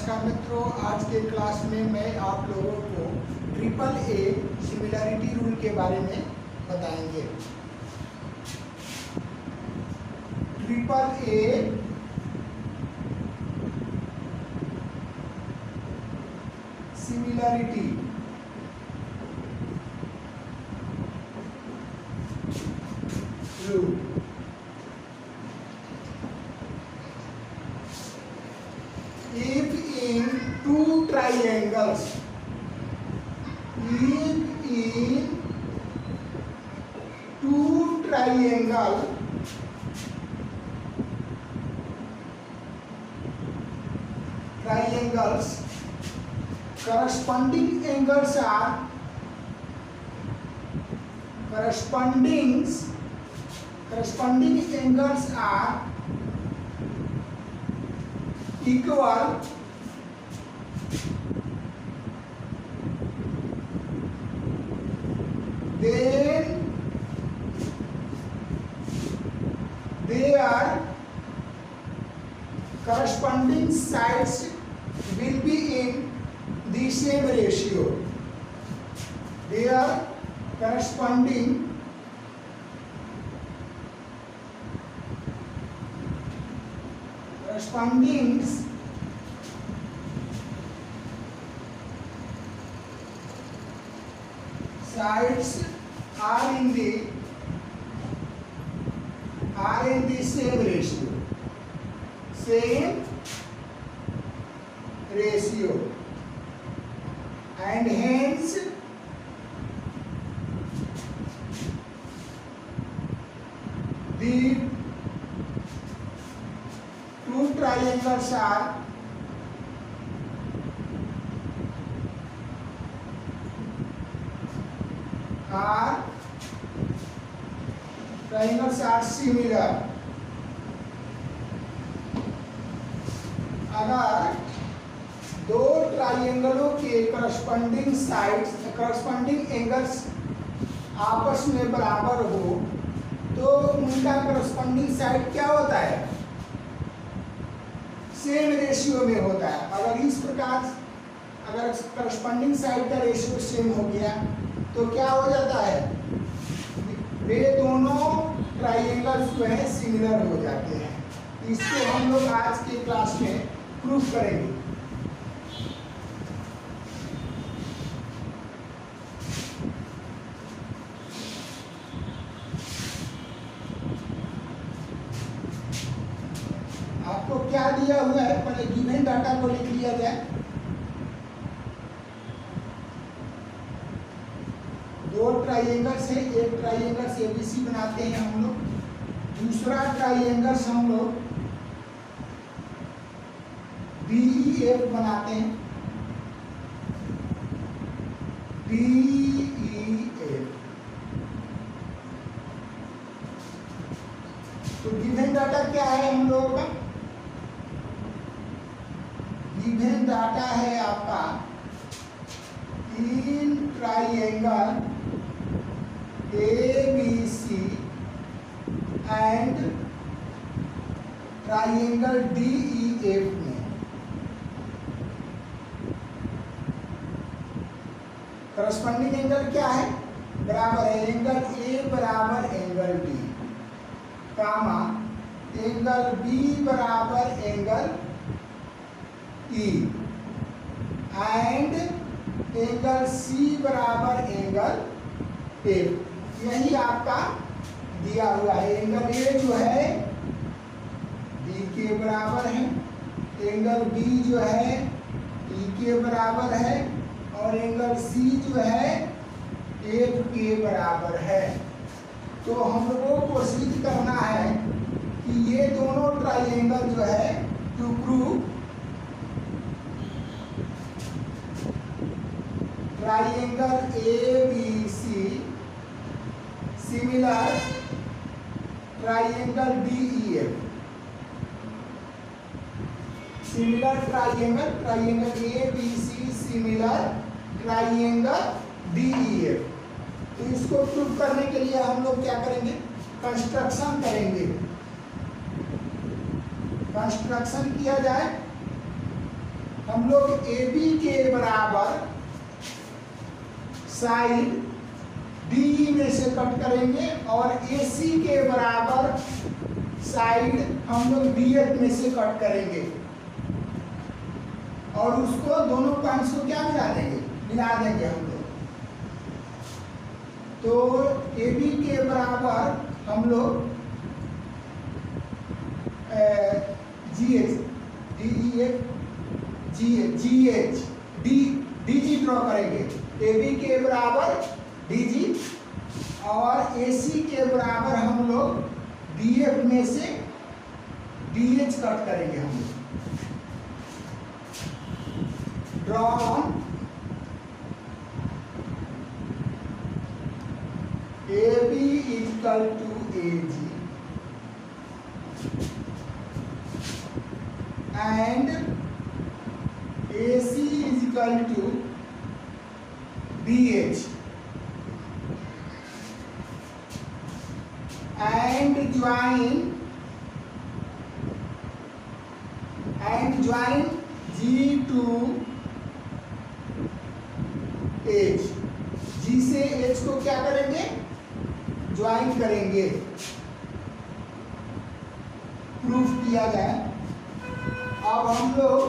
नमस्कार मित्रों, आज के क्लास में मैं आप लोगों को ट्रिपल ए सिमिलरिटी रूल के बारे में बताएंगे। Triple A similarity rule. If in two triangles, triangles corresponding angles are equal, then their corresponding sides will be in the same ratio. Their corresponding sides are in the same ratio, and hence the two triangles are similar। अगर दो ट्राइंगलों के corresponding angles आपस में बराबर हो तो उनका corresponding side क्या होता है? सेम रेशियो में होता है। अगर इस प्रकार अगर करस्पॉन्डिंग साइड का रेशियो सेम हो गया तो क्या हो जाता है? वे दोनों ट्राइंगल्स जो है सिमिलर हो जाते हैं। इसको हम लोग आज के क्लास में प्रूफ करेंगे। आपको क्या दिया हुआ है, पहले गिवन डाटा को लिख लिया जाए। दो ट्राइंगल्स है, एक ट्राइंगल से एबीसी बनाते हैं हम लोग, दूसरा ट्राइंगल हम लोग DEF बनाते हैं। DEF तो गिवन डाटा क्या है हम लोगों का? गिवन डाटा है आपका in triangle ABC and triangle DEF में करस्पॉन्डिंग एंगल क्या है? बराबर है एंगल A बराबर एंगल B, कामा एंगल B बराबर angle E and angle C बराबर एंगल F। यही आपका दिया हुआ है। एंगल A जो है B के बराबर है, एंगल B जो है E के बराबर है और एंगल C जो है F के बराबर है। तो हम लोगों को सिद्ध करना है कि ये दोनों ट्राइंगल जो है to prove triangle ABC similar triangle DEF। Similar triangle ABC similar triangle DEF। तो इसको प्रूव करने के लिए हम लोग क्या करेंगे? कंस्ट्रक्शन करेंगे। कंस्ट्रक्शन किया जाए हम लोग ए बी के बराबर साइड डी में से कट करेंगे और ए सी के बराबर साइड हम लोग बी एफ में से कट करेंगे और उसको दोनों पॉइंट्स को क्या मिला देंगे हम लोग। तो ए बी के बराबर हम लोग G H D H G H D G draw करेंगे। ए बी के बराबर डी जी और ए सी के बराबर हम लोग डी एफ में से डी एच कट करेंगे हम लोग। Draw on A B equal to A G and AC is equal to BH and join G to H। G से H को क्या करेंगे, ज्वाइन करेंगे। प्रूफ किया जाए। अब हम लोग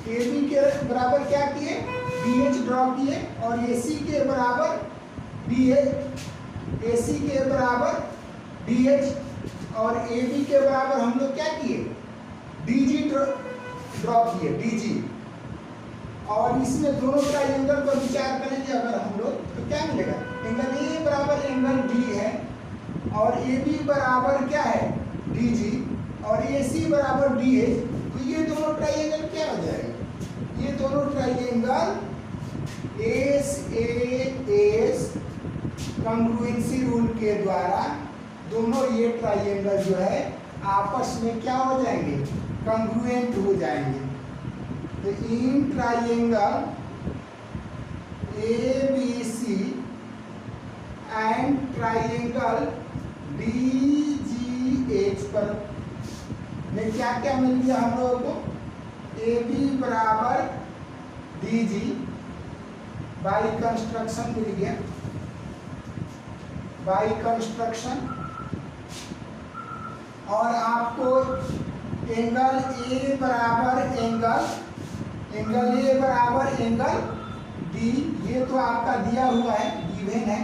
ए बी के बराबर क्या किए, डी एच ड्रॉ किए और ए सी के बराबर डी एच, ए सी के बराबर डी एच और ए बी के बराबर हम लोग क्या किए, डी जी ड्रॉ किए, डी जी। और इसमें दोनों ट्राइंगल पर विचार करेंगे अगर हम लोग तो क्या मिलेगा, एंगल ए बराबर एंगल डी है और ए बी बराबर क्या है, डी जी और ए सी बराबर डी एच। तो ये दोनों ट्राइंगल क्या हो जाएगा, ये दोनों triangle S A S congruency rule के द्वारा दोनों ये ट्राइंगल जो है आपस में क्या हो जाएंगे, कॉन्ग्रुएंट हो जाएंगे। तो इन triangle A B C and triangle D G H पर में क्या क्या मिल गया हम लोगों को, ए बी बराबर डी जी बाई कंस्ट्रक्शन मिल गया, बाई कंस्ट्रक्शन। और आपको एंगल ए बराबर एंगल ए बराबर एंगल डी, ये तो आपका दिया हुआ है, गिवन है।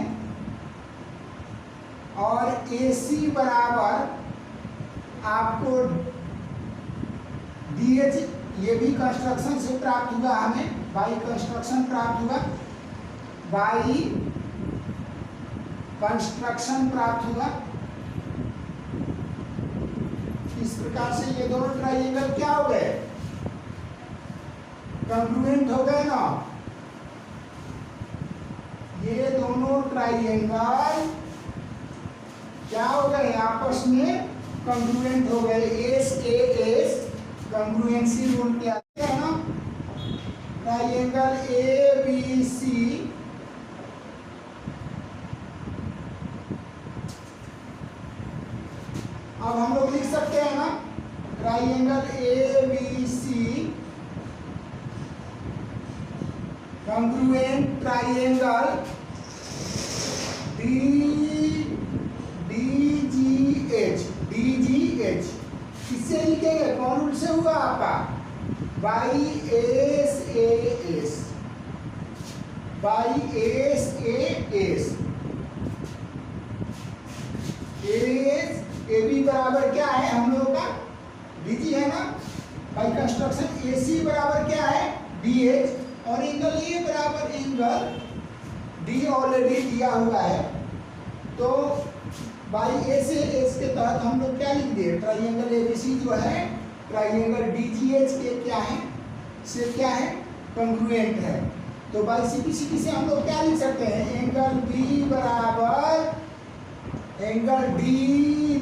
और ए सी बराबर आपको डी एच, ये भी कंस्ट्रक्शन से प्राप्त हुआ, हमें बाई कंस्ट्रक्शन प्राप्त हुआ, बाई कंस्ट्रक्शन प्राप्त हुआ। इस प्रकार से ये दोनों ट्राइंगल क्या हो गए, कॉन्ग्रुएंट हो गए ना। ये दोनों ट्राइंगल क्या हो गए, आपस में कॉन्ग्रुएंट हो गए। S A S congruency rule क्या है ना, ट्राइंगल ए बी सी अब हम लोग लिख सकते हैं ना, triangle A B C congruent triangle D G H. किससे लिखेंगे, कौन रूल से हुआ आपका, by S A S, by S A S. A B बराबर क्या है हम लोगों का, डी जी है ना, बाई कंस्ट्रक्शन। ए सी बराबर क्या है, डी एच और एंगल ए बराबर एंगल डी ऑलरेडी दिया हुआ है। तो बाई ए से एस के तहत हम लोग क्या लिख दिए, ट्राइंगल एबीसी जो है ट्राइंगल डीजीएच के क्या है, से क्या है, कॉन्ग्रुएंट है। तो बाई सीपीसी से हम लोग क्या लिख सकते हैं, एंगल बी बराबर angle D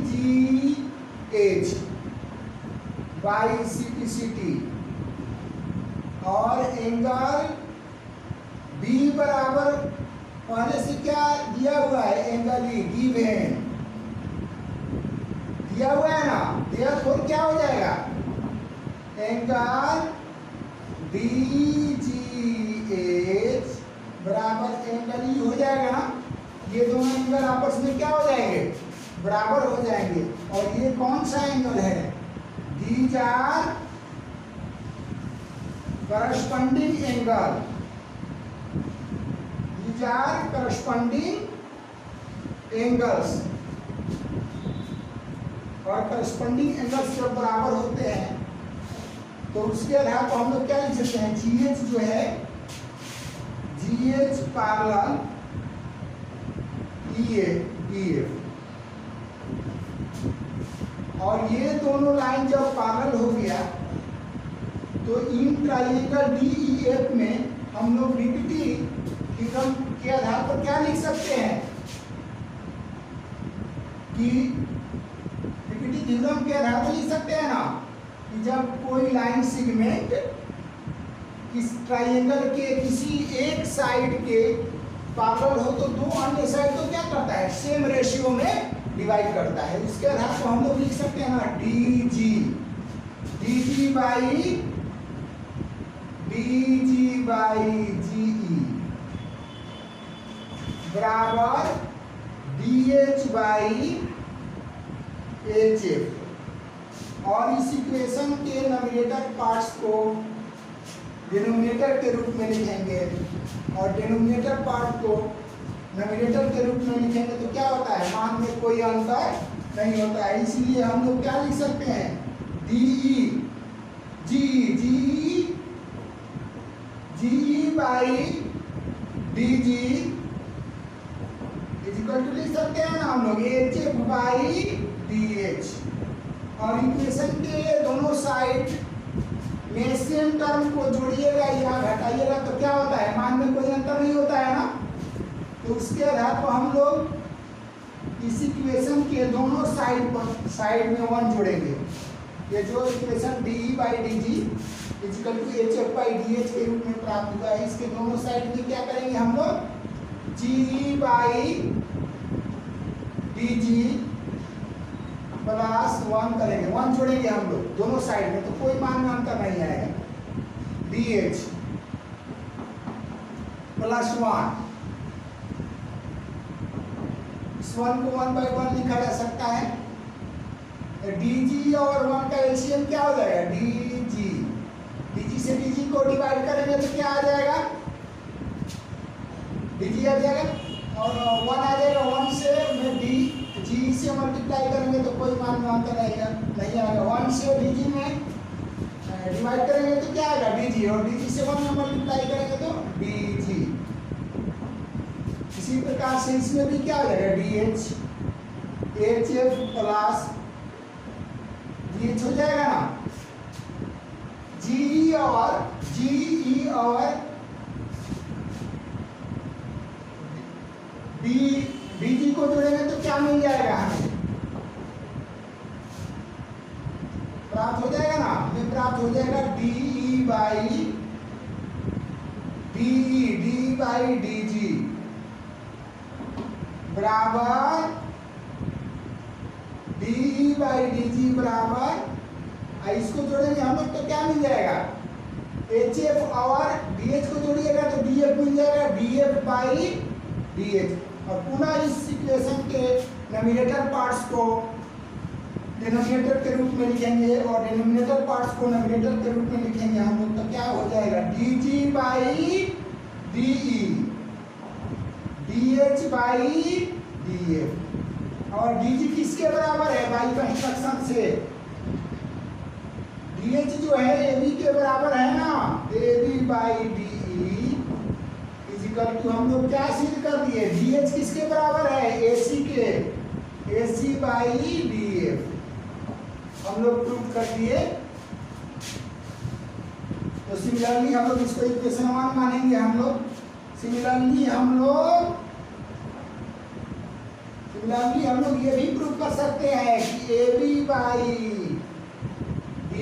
G H by CPCT और एंगल बी बराबर पहले से क्या दिया हुआ है, एंगल ई गिवन दिया हुआ है ना, देयरफॉर क्या हो जाएगा, एंगल DGH बराबर एंगल ई हो जाएगा ना। ये दोनों एंगल आपस में क्या हो जाएंगे, बराबर हो जाएंगे। और ये कौन सा एंगल है, these are corresponding angle, these are corresponding angles. और करस्पॉन्डिंग एंगल्स जब बराबर होते हैं तो उसके आधार पर हम लोग क्या लिख सकते हैं, GH जो है GH पैरेलल EF। और ये दोनों लाइन जब पैरेलल हो गया तो इन ट्रायंगल DEF में हम लोग रिपीटी थ्योरम के आधार पर क्या लिख सकते हैं कि रिपीटी थ्योरम के आधार पर लिख सकते हैं ना कि जब कोई लाइन सेगमेंट इस ट्रायंगल के किसी एक साइड के पैरेलल हो तो दो अन्य साइड को क्या करता है, सेम रेशियो में डिवाइड करता है। उसके आधार पर हम लोग लिख सकते हैं ना DG बाई GE बराबर DH बाई HF। और इस इक्वेशन के नॉमिनेटर पार्ट्स को डिनोमिनेटर के रूप में लिखेंगे और डिनोमिनेटर पार्ट को नॉमिनेटर के रूप में लिखेंगे तो क्या होता है, मान में कोई अंतर नहीं होता है। इसलिए हम लोग क्या लिख सकते हैं, GE by DG equal to लिख सकते हैं ना हम लोग HF बाई DH। और इक्वेशन के दोनों साइड में सेम टर्म को जोड़िएगा या घटाइएगा तो क्या होता है, मान में कोई अंतर नहीं होता है ना। तो उसके आधार पर हम लोग इस इक्वेशन के दोनों साइड में 1 जोड़ेंगे। ये जो equation DE by DG equal to HF by DH के रूप में प्राप्त हुआ है, इसके दोनों साइड में क्या करेंगे हम लोग, GE बाई DG प्लस 1 करेंगे, 1 जोड़ेंगे हम लोग दोनों साइड में तो कोई मान में अंतर नहीं आएगा। DH प्लस 1, इस 1 को 1 बाई 1 लिखा जा सकता है। DG और 1 का एलसीएम क्या हो जाएगा, DG से DG को डिवाइड करेंगे तो क्या आ जाएगा, DG आ जाएगा और 1 आ जाएगा। 1 से में G से मल्टीप्लाई करेंगे तो कोई मान में अंतर नहीं आएगा। 1 से DG में डिवाइड करेंगे तो क्या आएगा, DG और DG से 1 में मल्टीप्लाई करेंगे तो DG। इसी प्रकार से इसमें भी क्या हो जाएगा, DH HF प्लस DH हो जाएगा ना। GE और DG को जोड़ेंगे तो क्या मिल जाएगा हमें, प्राप्त हो जाएगा ना, हमें प्राप्त हो जाएगा DE बाई DG बराबर DE बाई DG बराबर, इसको जोड़ेंगे हम लोग तो क्या मिल जाएगा, HF और DH को जोड़िएगा तो DF मिल जाएगा, DF बाई DH। और पुनः इस इक्वेशन के नॉमिनेटर पार्ट्स को डिनोमिनेटर के रूप में लिखेंगे और डिनोमिनेटर पार्ट्स को नॉमिनेटर के रूप में लिखेंगे हम लोग तो क्या हो जाएगा, DG by DE DH by DF। और DG किसके बराबर है, बाई कंस्ट्रक्शन से DH जो है AB के बराबर है ना, AB by DE equal to हम लोग क्या सिद्ध कर दिए, DH किसके बराबर है, AC के, AC बाई DF हम लोग प्रूव कर दिए। तो सिमिलरली हम लोग इसको इक्वेशन 1 मानेंगे। सिमिलरली हम लोग ये भी प्रूव कर सकते हैं कि AB बाई D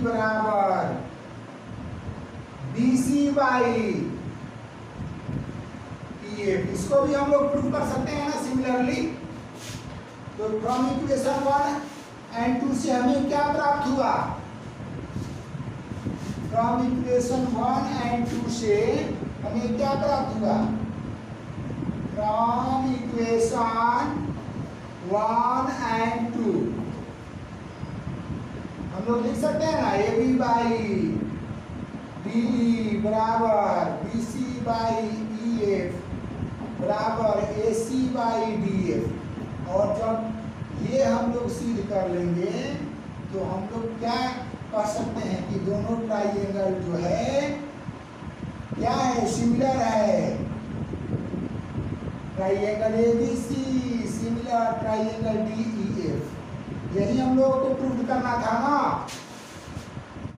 बराबर BC बाई EF, इसको भी हम लोग प्रूव कर सकते हैं ना सिमिलरली। तो फ्रॉम इक्वेशन 1 एंड 2 से हमें क्या प्राप्त हुआ, फ्रॉम इक्वेशन 1 एंड 2 से हमें क्या प्राप्त हुआ? फ्रॉम इक्वेशन 1 एंड 2 हम लोग लिख सकते हैं ना, ए बी बाई डी बराबर B C by E F बराबर A C by D F. और जब ये हम लोग सिद्ध कर लेंगे तो हम लोग क्या कह सकते हैं कि दोनों ट्राइंगल जो है क्या है? सिमिलर है। Triangle A B C similar triangle D E F, यही हम लोगों को प्रूव करना था ना।